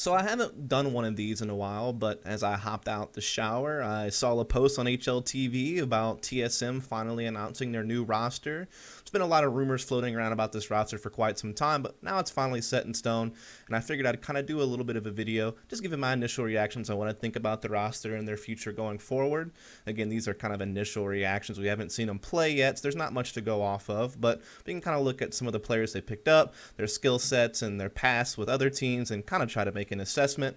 So I haven't done one of these in a while, but as I hopped out the shower, I saw a post on HLTV about TSM finally announcing their new roster. There's been a lot of rumors floating around about this roster for quite some time, but now it's finally set in stone, and I figured I'd kind of do a little bit of a video, just giving my initial reactions on what I think about the roster and their future going forward. Again, these are kind of initial reactions. We haven't seen them play yet, so there's not much to go off of, but we can kind of look at some of the players they picked up, their skill sets, and their past with other teams, and kind of try to make an assessment.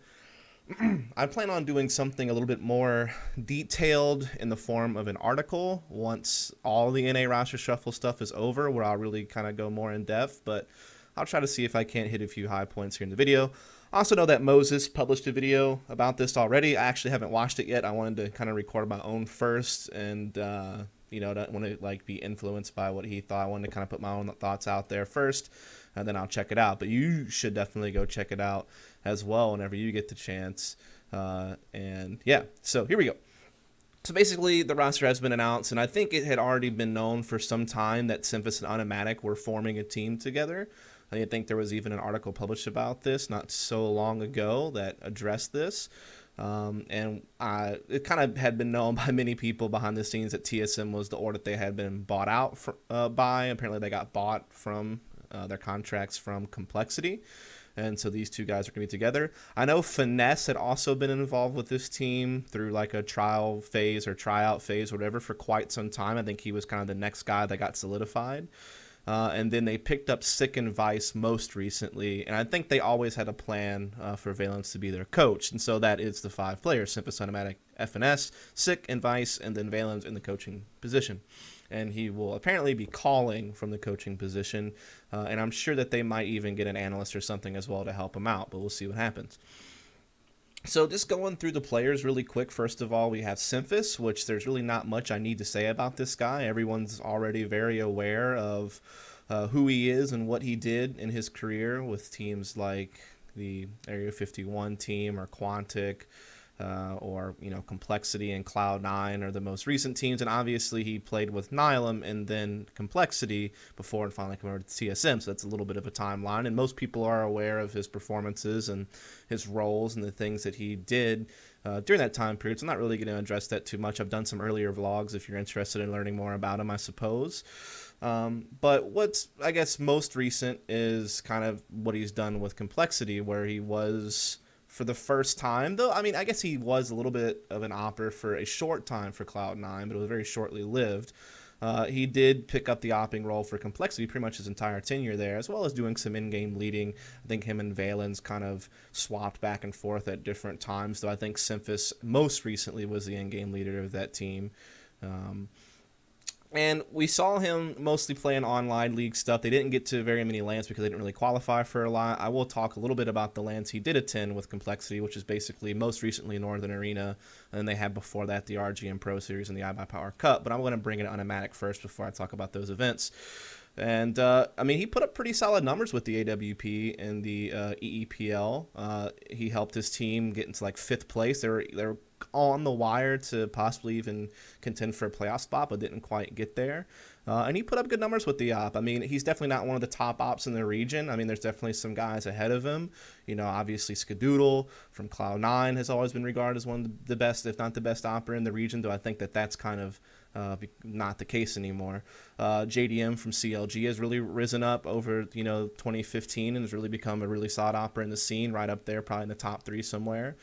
I plan on doing something a little bit more detailed in the form of an article once all the NA roster shuffle stuff is over, where I'll really kind of go more in depth, but I'll try to see if I can't hit a few high points here in the video. I also know that Moses published a video about this already. I actually haven't watched it yet. I wanted to kind of record my own first, and don't want to like be influenced by what he thought. I wanted to kind of put my own thoughts out there first, and then I'll check it out. But you should definitely go check it out as well whenever you get the chance. And yeah, so here we go. So basically, the roster has been announced, and I think it had already been known for some time that Semphis and Autimatic were forming a team together. I think there was even an article published about this not so long ago that addressed this. It kind of had been known by many people behind the scenes that TSM was the order that they had been bought out by. Apparently, they got bought from their contracts from Complexity. And so these two guys are going to be together. I know Finesse had also been involved with this team through like a trial phase or tryout phase or whatever for quite some time. I think he was kind of the next guy that got solidified. And then they picked up Sick and Vice most recently. And I think they always had a plan for Valence to be their coach. And so that is the 5 players, Semphis, Autimatic, FNS, Sick and Vice, and then Valence in the coaching position. And he will apparently be calling from the coaching position. And I'm sure that they might even get an analyst or something as well to help him out. But we'll see what happens. So just going through the players really quick, first of all, we have Semphis, which there's really not much I need to say about this guy. Everyone's already very aware of who he is and what he did in his career with teams like the Area 51 team or Quantic or Complexity and Cloud9 are the most recent teams. And obviously he played with Nylum and then Complexity before and finally converted to TSM. So that's a little bit of a timeline. And most people are aware of his performances and his roles and the things that he did during that time period. So I'm not really going to address that too much. I've done some earlier vlogs if you're interested in learning more about him, I suppose. But what's, I guess, most recent is kind of what he's done with Complexity, where he was, for the first time, though, I mean, I guess he was a little bit of an opper for a short time for Cloud9, but it was very shortly lived. He did pick up the opping role for Complexity pretty much his entire tenure there, as well as doing some in-game leading. I think him and Valence kind of swapped back and forth at different times, though I think Semphis most recently was the in-game leader of that team. And we saw him mostly playing online league stuff. They didn't get to very many lands because they didn't really qualify for a lot. I will talk a little bit about the lands he did attend with Complexity, which is basically most recently Northern Arena, and they had before that the RGM Pro Series and the iBuyPower Cup. But I'm going to bring in Autimatic first before I talk about those events. And, I mean, he put up pretty solid numbers with the AWP and the EEPL. He helped his team get into, like, 5th place. They were on the wire to possibly even contend for a playoff spot, but didn't quite get there. And he put up good numbers with the op. I mean, he's definitely not one of the top ops in the region. I mean, there's definitely some guys ahead of him. Obviously Skadoodle from Cloud9 has always been regarded as one of the best, if not the best opper in the region, though I think that that's kind of not the case anymore. JDM from CLG has really risen up over 2015 and has really become a really solid opper in the scene, right up there, probably in the top 3 somewhere.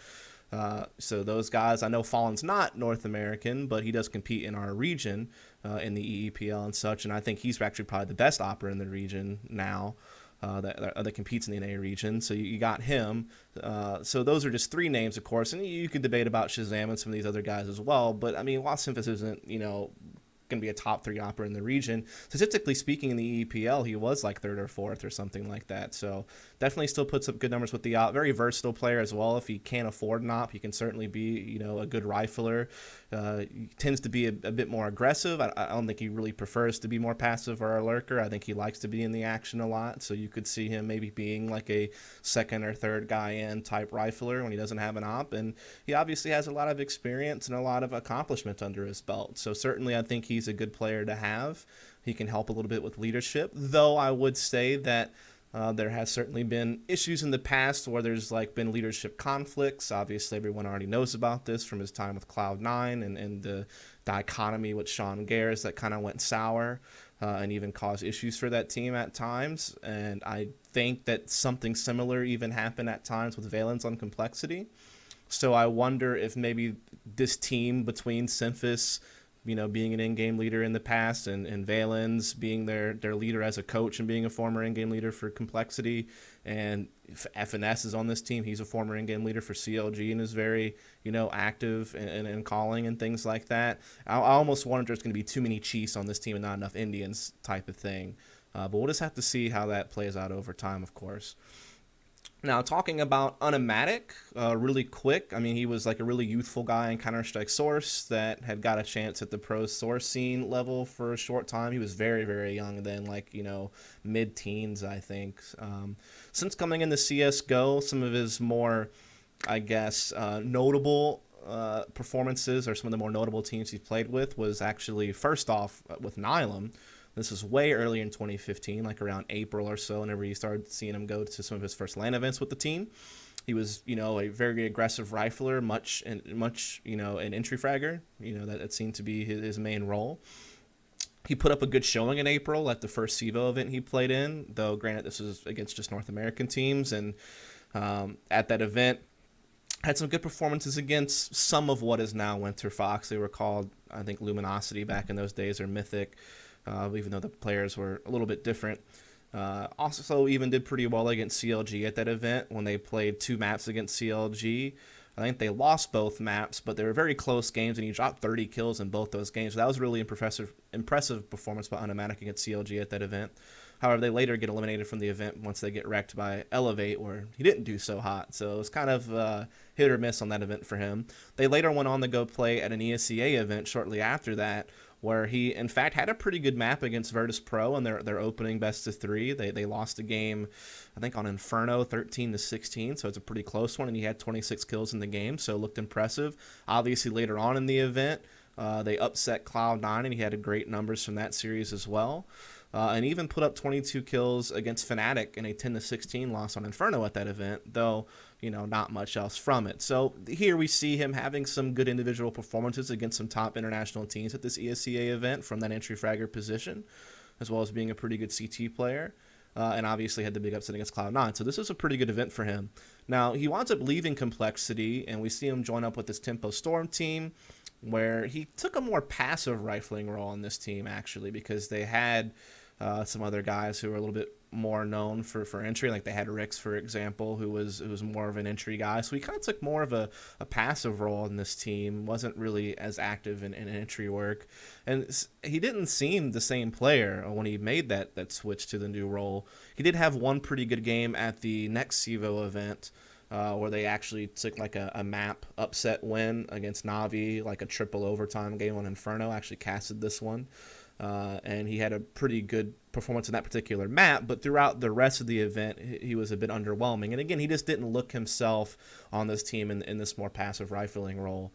So those guys, I know Fallen's not North American, but he does compete in our region in the EEPL and such, and I think he's actually probably the best opper in the region now that competes in the NA region. So you got him. So those are just 3 names, of course, and you could debate about Shazam and some of these other guys as well, but I mean, while Semphis isn't, going to be a top 3 opper in the region, statistically speaking in the EPL he was like 3rd or 4th or something like that. So definitely still puts up good numbers with the op. Very versatile player as well. If he can't afford an op, he can certainly be a good rifler. He tends to be a bit more aggressive. I don't think he really prefers to be more passive or a lurker. I think he likes to be in the action a lot, so you could see him maybe being like a 2nd or 3rd guy in type rifler when he doesn't have an op. And he obviously has a lot of experience and a lot of accomplishment under his belt, so certainly I think he's a good player to have. He can help a little bit with leadership, though I would say that There has certainly been issues in the past where there's like been leadership conflicts. Obviously, everyone already knows about this from his time with Cloud9 and the dichotomy with Sean Garris that kind of went sour and even caused issues for that team at times. And I think that something similar even happened at times with Valens on Complexity. So I wonder if maybe this team between Semphis, being an in-game leader in the past, and Valens being their leader as a coach and being a former in-game leader for Complexity, and if FNS is on this team, he's a former in-game leader for CLG and is very, active in calling and things like that. I almost wonder if there's going to be too many Chiefs on this team and not enough Indians type of thing. But we'll just have to see how that plays out over time, of course. Now, talking about Autimatic, really quick. I mean, he was like a really youthful guy in Counter-Strike Source that had got a chance at the pro Source scene level for a short time. He was very, very young then, like, mid-teens, I think. Since coming into CSGO, some of his more, I guess, notable performances, or some of the more notable teams he's played with, was actually, first off, with Nylum. This was way earlier in 2015, like around April or so, whenever you started seeing him go to some of his first LAN events with the team. He was, a very aggressive rifler, much an entry fragger. That seemed to be his main role. He put up a good showing in April at the first CEVO event he played in, though granted this was against just North American teams. And at that event, had some good performances against some of what is now Winter Fox. They were called, I think, Luminosity back in those days, or Mythic. Even though the players were a little bit different. Also even did pretty well against CLG at that event when they played 2 maps against CLG. I think they lost both maps, but they were very close games, and he dropped 30 kills in both those games. So that was really impressive performance by Autimatic against CLG at that event. However, they later get eliminated from the event once they get wrecked by Elevate, where he didn't do so hot. So it was kind of hit or miss on that event for him. They later went on to go play at an ESEA event shortly after that, where he, in fact, had a pretty good map against Virtus Pro in their opening best-of-3. They lost a game, I think, on Inferno 13-16, so it's a pretty close one, and he had 26 kills in the game, so it looked impressive. Obviously, later on in the event, they upset Cloud9, and he had great numbers from that series as well. And even put up 22 kills against Fnatic in a 10-16 loss on Inferno at that event, though, not much else from it. So here we see him having some good individual performances against some top international teams at this ESEA event from that entry fragger position, as well as being a pretty good CT player. And obviously had the big upset against Cloud9. So this was a pretty good event for him. Now, he winds up leaving Complexity, and we see him join up with this Tempo Storm team, where he took a more passive rifling role on this team, actually, because they had some other guys who were a little bit more known for entry, like they had Rix, for example, who was more of an entry guy. So he kind of took more of a passive role in this team, wasn't really as active in entry work. And he didn't seem the same player when he made that switch to the new role. He did have one pretty good game at the next CEVO event, where they actually took like a map upset win against Navi, like a triple overtime game on Inferno. Actually casted this one. And he had a pretty good performance in that particular map, but throughout the rest of the event, he was a bit underwhelming. And again, he just didn't look himself on this team in this more passive rifling role.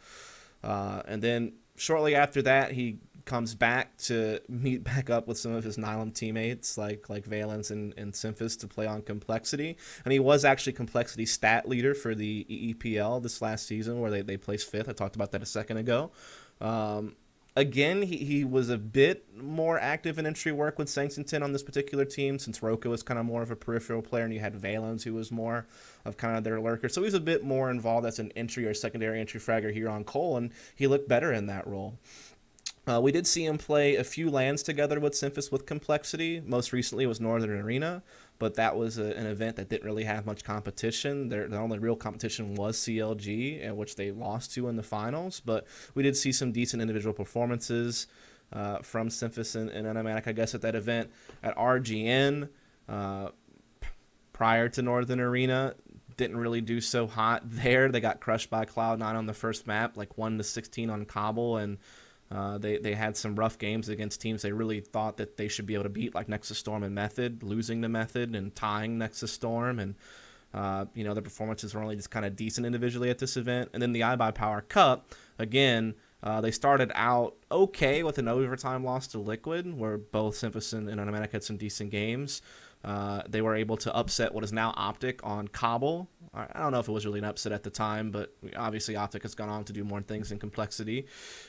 And then shortly after that, he comes back to meet back up with some of his Nylum teammates, like Valens and Semphis, to play on Complexity. And he was actually Complexity stat leader for the EEPL this last season, where they placed 5th. I talked about that a second ago. Again, he was a bit more active in entry work with Sanctington on this particular team, since Roka was kind of more of a peripheral player, and you had Valens, who was more of kind of their lurker. So he's a bit more involved as an entry or secondary entry fragger here on Cole, and he looked better in that role. We did see him play a few LANs together with Semphis with Complexity. Most recently was Northern Arena, but that was an event that didn't really have much competition. Their only real competition was CLG, which they lost to in the finals. But we did see some decent individual performances from Semphis and Autimatic, I guess, at that event. At RGN, prior to Northern Arena, didn't really do so hot there. They got crushed by Cloud9 on the first map, like 1-16 on Cobble, and they had some rough games against teams they really thought that they should be able to beat, like Nexus Storm and Method, losing to Method and tying Nexus Storm. And, the performances were only just kind of decent individually at this event. And then the iBuyPower Cup, again, they started out okay with an overtime loss to Liquid, where both Semphis and Autimatic had some decent games. They were able to upset what is now Optic on Cobble. I don't know if it was really an upset at the time, but obviously Optic has gone on to do more things in Complexity.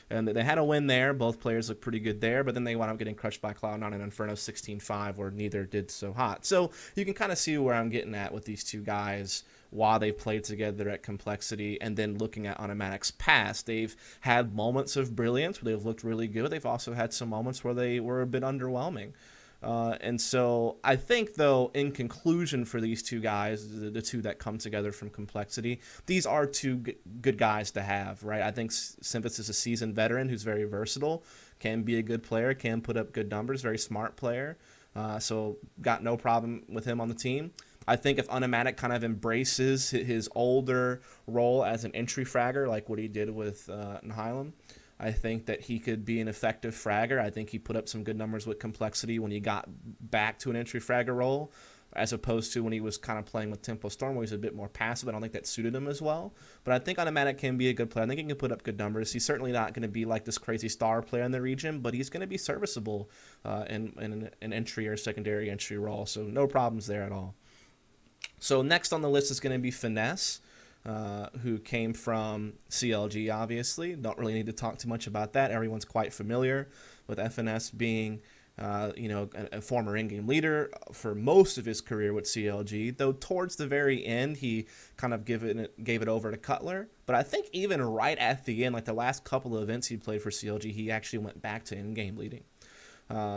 And they had a win there. Both players looked pretty good there, but then they wound up getting crushed by Cloud9 and Inferno 16-5, where neither did so hot. So you can kind of see where I'm getting at with these two guys while they played together at Complexity, and then looking at Autimatic's past. They've had moments of brilliance where they've looked really good. They've also had some moments where they were a bit underwhelming. And so I think, though, in conclusion for these two guys, the two that come together from Complexity, these are two good guys to have, right? I think Semphis is a seasoned veteran who's very versatile, can be a good player, can put up good numbers, very smart player. So got no problem with him on the team. I think if Autimatic kind of embraces his older role as an entry fragger, like what he did with Nihilum, I think that he could be an effective fragger. I think he put up some good numbers with Complexity when he got back to an entry fragger role, as opposed to when he was kind of playing with Tempo Storm, where he's a bit more passive. I don't think that suited him as well. But I think Autimatic can be a good player. I think he can put up good numbers. He's certainly not going to be like this crazy star player in the region, but he's going to be serviceable in an entry or secondary entry role. So no problems there at all. So next on the list is going to be Finesse, who came from CLG, obviously. Don't really need to talk too much about that. Everyone's quite familiar with FNS being, a former in-game leader for most of his career with CLG, though towards the very end, he kind of gave it over to Cutler. But I think even right at the end, like the last couple of events he played for CLG, he actually went back to in-game leading.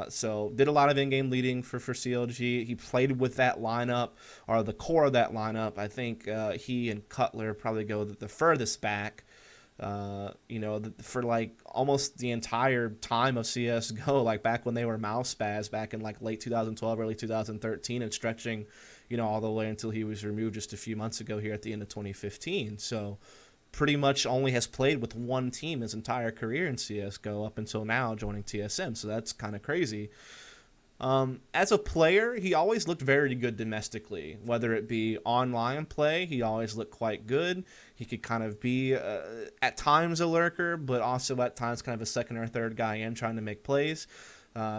So did a lot of in-game leading for CLG. He played with that lineup, or the core of that lineup. I think he and Cutler probably go the furthest back, for like almost the entire time of CSGO, like back when they were mouse spaz back in like late 2012, early 2013, and stretching, all the way until he was removed just a few months ago here at the end of 2015. So pretty much only has played with one team his entire career in CSGO up until now, joining TSM. So that's kind of crazy. As a player, he always looked very good domestically, whether it be online play. He always looked quite good. He could kind of be at times a lurker, but also at times kind of a second or third guy in trying to make plays.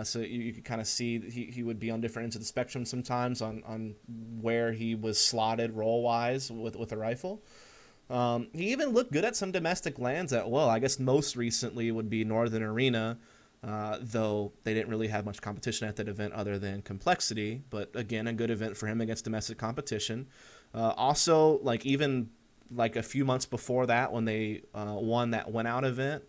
So you could kind of see that he would be on different ends of the spectrum sometimes on where he was slotted role-wise with a rifle. He even looked good at some domestic lands at well. I guess most recently would be Northern Arena, though they didn't really have much competition at that event other than Complexity. But again, a good event for him against domestic competition. Also, like even like a few months before that, when they won that went out event,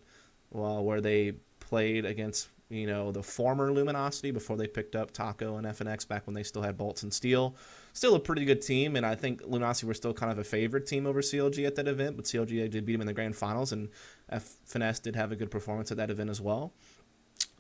where they played against the former Luminosity before they picked up Taco and FNX back when they still had Bolts and Steel. Still a pretty good team, and I think Luminosity were still kind of a favorite team over CLG at that event, but CLG did beat them in the grand finals, and FNS did have a good performance at that event as well.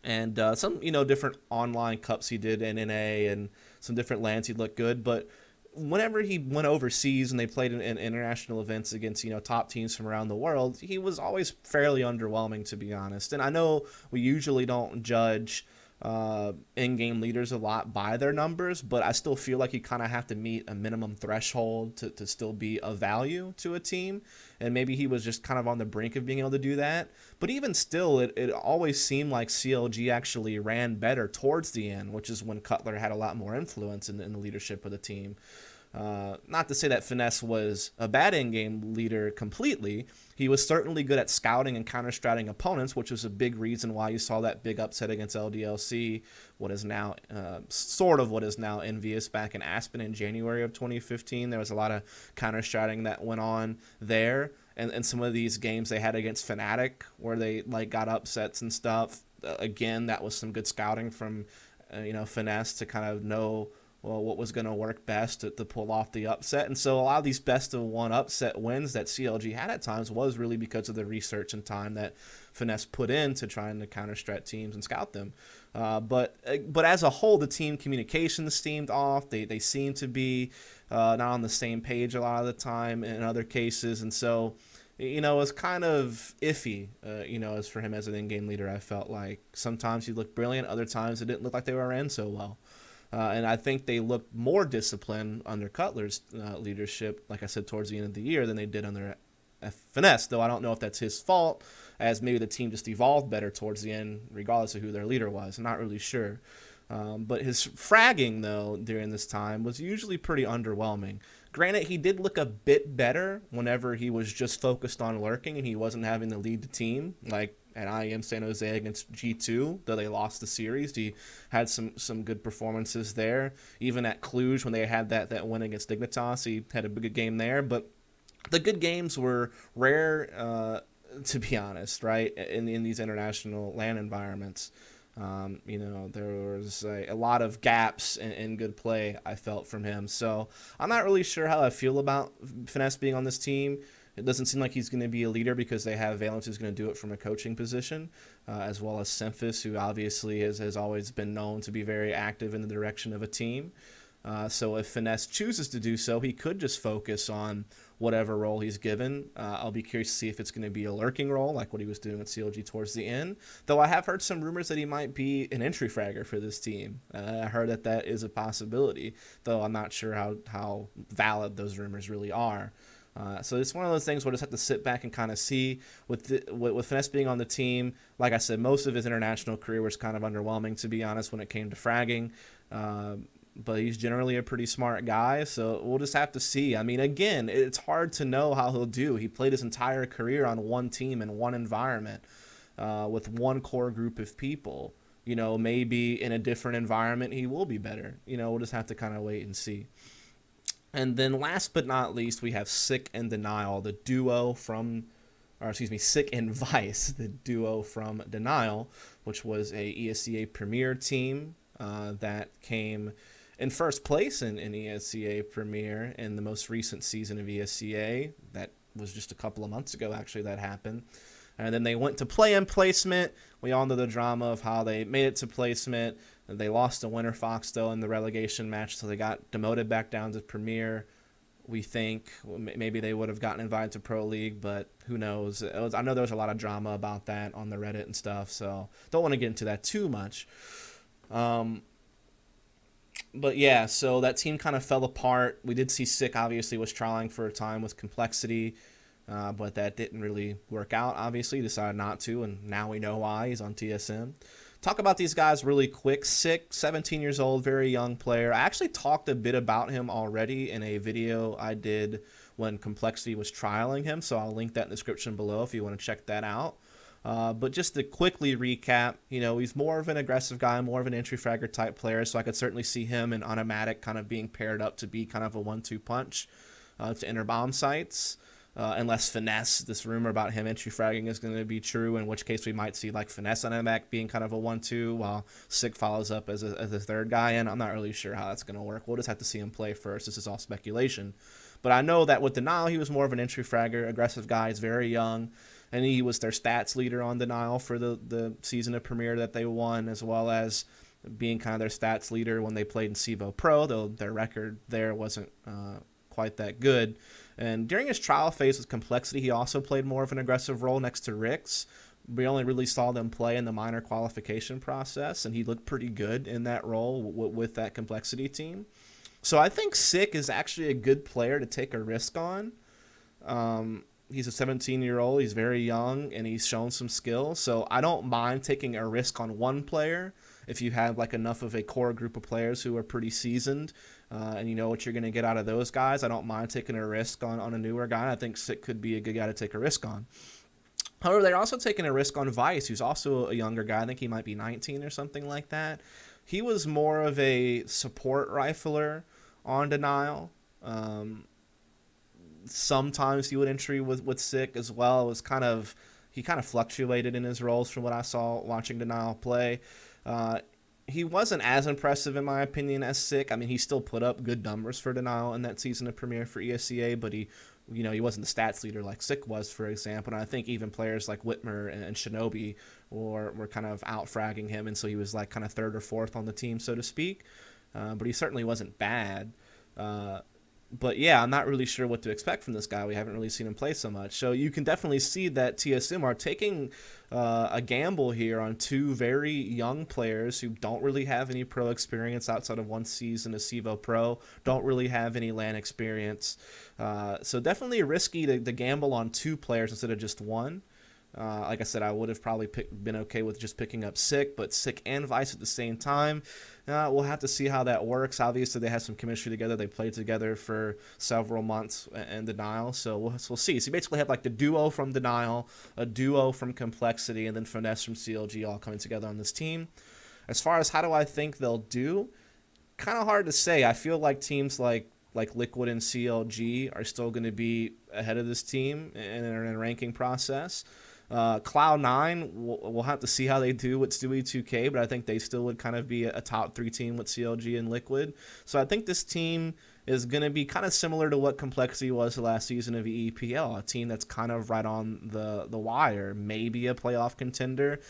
And some, different online cups he did in NA and some different lands he looked good, but whenever he went overseas and they played in international events against, top teams from around the world, he was always fairly underwhelming, to be honest. And I know we usually don't judge in-game leaders a lot by their numbers, but I still feel like you kind of have to meet a minimum threshold to still be of value to a team. And maybe he was just kind of on the brink of being able to do that. But even still, it always seemed like CLG actually ran better towards the end, which is when Cutler had a lot more influence in the leadership of the team. Not to say that Finesse was a bad in-game leader completely. He was certainly good at scouting and counter-stratting opponents, which was a big reason why you saw that big upset against LDLC, what is now Envious back in Aspen in January of 2015. There was a lot of counter-stratting that went on there. And some of these games they had against Fnatic where they got upsets and stuff. Again, that was some good scouting from Finesse to kind of know what was going to work best to pull off the upset. And so a lot of these best-of-one upset wins that CLG had at times was really because of the research and time that Finesse put into trying to counter-strat teams and scout them. But as a whole, the team communications seemed off. They seemed to be not on the same page a lot of the time in other cases. And so, it was kind of iffy, as for him as an in-game leader. I felt like sometimes he looked brilliant. Other times it didn't look like they were ran so well. And I think they looked more disciplined under Cutler's leadership, like I said, towards the end of the year than they did under Finesse, though I don't know if that's his fault, as maybe the team just evolved better towards the end, regardless of who their leader was. I'm not really sure. But his fragging, though, during this time was usually pretty underwhelming. Granted, he did look a bit better whenever he was just focused on lurking and he wasn't having to lead the team, like at IEM San Jose against G2, though they lost the series. He had some good performances there. Even at Cluj, when they had that win against Dignitas, he had a good game there. But the good games were rare, to be honest, right, in these international LAN environments. There was a lot of gaps in good play I felt from him. So I'm not really sure how I feel about Finesse being on this team. It doesn't seem like he's going to be a leader because they have Valence who's going to do it from a coaching position, as well as Semphis, who obviously has always been known to be very active in the direction of a team. So if Finesse chooses to do so, he could just focus on whatever role he's given. I'll be curious to see if it's going to be a lurking role, like what he was doing at CLG towards the end. Though I have heard some rumors that he might be an entry fragger for this team. I heard that is a possibility, though I'm not sure how valid those rumors really are. So it's one of those things we'll just have to sit back and kind of see. With Finesse being on the team, like I said, most of his international career was kind of underwhelming, to be honest, when it came to fragging. But he's generally a pretty smart guy, so we'll just have to see. I mean, again, it's hard to know how he'll do. He played his entire career on one team in one environment with one core group of people. Maybe in a different environment he will be better. We'll just have to kind of wait and see. And then last but not least, we have Sick and Denial, the duo from, or excuse me, Sick and Vice, the duo from Denial, which was a ESEA Premier team that came in first place in ESEA Premier in the most recent season of ESEA. That was just a couple of months ago, actually, that happened. And then they went to play-in placement. We all know the drama of how they made it to placement. They lost to Winter Fox, though, in the relegation match, so they got demoted back down to Premier. We think maybe they would have gotten invited to Pro League, but who knows? I know there was a lot of drama about that on the Reddit and stuff, so don't want to get into that too much. But yeah, so that team kind of fell apart. We did see Sick obviously was trialing for a time with Complexity, but that didn't really work out, obviously. He decided not to, and now we know why. He's on TSM. Talk about these guys really quick. Sick, 17 years old, very young player. I actually talked a bit about him already in a video I did when Complexity was trialing him, so I'll link that in the description below if you want to check that out. But just to quickly recap, he's more of an aggressive guy, more of an entry fragger type player, so I could certainly see him and Autimatic kind of being paired up to be kind of a 1-2 punch to enter bomb sites. Unless Finesse, this rumor about him entry fragging is going to be true, in which case we might see like Finesse on Autimatic being kind of a 1-2 while Sick follows up as a third guy, and I'm not really sure how that's going to work. We'll just have to see him play first. This is all speculation. But I know that with Denial, he was more of an entry fragger, aggressive guy. He's very young, and he was their stats leader on Denial for the season of Premier that they won, as well as being kind of their stats leader when they played in CEVO Pro, though their record there wasn't quite that good. And during his trial phase with Complexity, he also played more of an aggressive role next to Rix. We only really saw them play in the minor qualification process, and he looked pretty good in that role with that Complexity team. So I think Sick is actually a good player to take a risk on. He's a 17-year-old. He's very young, and he's shown some skill. So I don't mind taking a risk on one player if you have like enough of a core group of players who are pretty seasoned and you know what you're going to get out of those guys. I don't mind taking a risk on a newer guy. I think Sick could be a good guy to take a risk on. However, they're also taking a risk on Vice, who's also a younger guy. I think he might be 19 or something like that. He was more of a support rifler on Denial. Sometimes he would entry with Sick as well. It was he kind of fluctuated in his roles from what I saw watching Denial play. He wasn't as impressive in my opinion as Sick. I mean, he still put up good numbers for Denial in that season of Premier for ESEA, but he wasn't the stats leader like Sick was, for example. And I think even players like Whitmer and Shinobi were kind of out fragging him, and so he was like kind of third or fourth on the team, so to speak. But he certainly wasn't bad. But yeah, I'm not really sure what to expect from this guy. We haven't really seen him play so much. So you can definitely see that TSM are taking a gamble here on two very young players who don't really have any pro experience outside of one season of CEVO Pro, don't really have any LAN experience. So definitely risky to gamble on two players instead of just one. Like I said, I would have probably been okay with just picking up Sick, but Sick and Vice at the same time. We'll have to see how that works. Obviously, they had some chemistry together. They played together for several months in Denial, so we'll see. So you basically have like the duo from Denial, a duo from Complexity, and then Finesse from CLG all coming together on this team. As far as how do I think they'll do, kind of hard to say. I feel like teams like Liquid and CLG are still going to be ahead of this team in a ranking process. Cloud9, we'll have to see how they do with Stewie 2K, but I think they still would kind of be a top 3 team with CLG and Liquid. So I think this team is going to be kind of similar to what Complexity was the last season of EEPL, a team that's kind of right on the wire, maybe a playoff contender,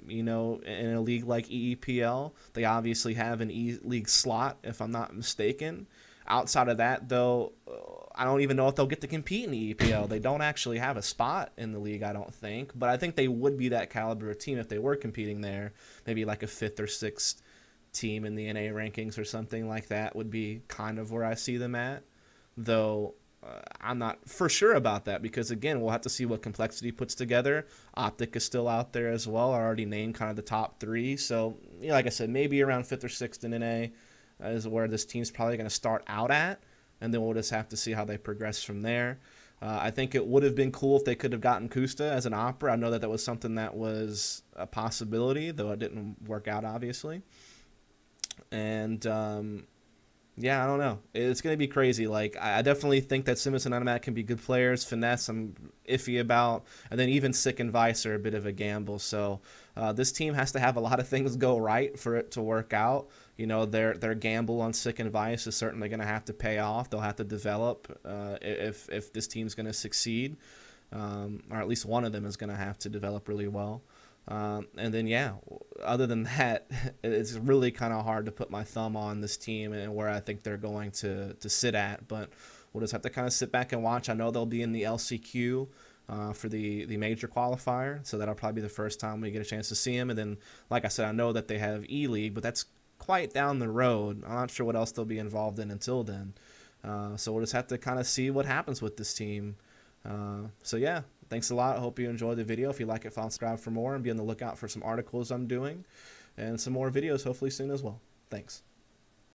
in a league like EEPL. They obviously have an E-League slot, if I'm not mistaken. Outside of that, though, I don't even know if they'll get to compete in the EPL. They don't actually have a spot in the league, I don't think. But I think they would be that caliber of team if they were competing there. Maybe like a 5th or 6th team in the NA rankings or something like that would be kind of where I see them at. Though I'm not for sure about that because, again, we'll have to see what Complexity puts together. Optic is still out there as well. I already named kind of the top 3. So, like I said, maybe around 5th or 6th in NA is where this team's probably going to start out at, and then we'll just have to see how they progress from there. I think it would have been cool if they could have gotten Kusta as an Opera. I know that was something that was a possibility, though it didn't work out, obviously. And, yeah, I don't know. It's going to be crazy. Like, I definitely think that Semphis and Autimatic can be good players. Finesse, I'm iffy about. And then even Sick and Vice are a bit of a gamble. So this team has to have a lot of things go right for it to work out. Their gamble on Sick and Vice is certainly going to have to pay off. They'll have to develop if this team's going to succeed. Or at least one of them is going to have to develop really well. And then, yeah, other than that, it's really kind of hard to put my thumb on this team and where I think they're going to sit at. But we'll just have to kind of sit back and watch. I know they'll be in the LCQ for the major qualifier, so that'll probably be the first time we get a chance to see them. And then, like I said, I know that they have E-League, but that's quite down the road. I'm not sure what else they'll be involved in until then. So we'll just have to kind of see what happens with this team. So, yeah. Thanks a lot. I hope you enjoyed the video. If you like it, follow and subscribe for more and be on the lookout for some articles I'm doing and some more videos hopefully soon as well. Thanks.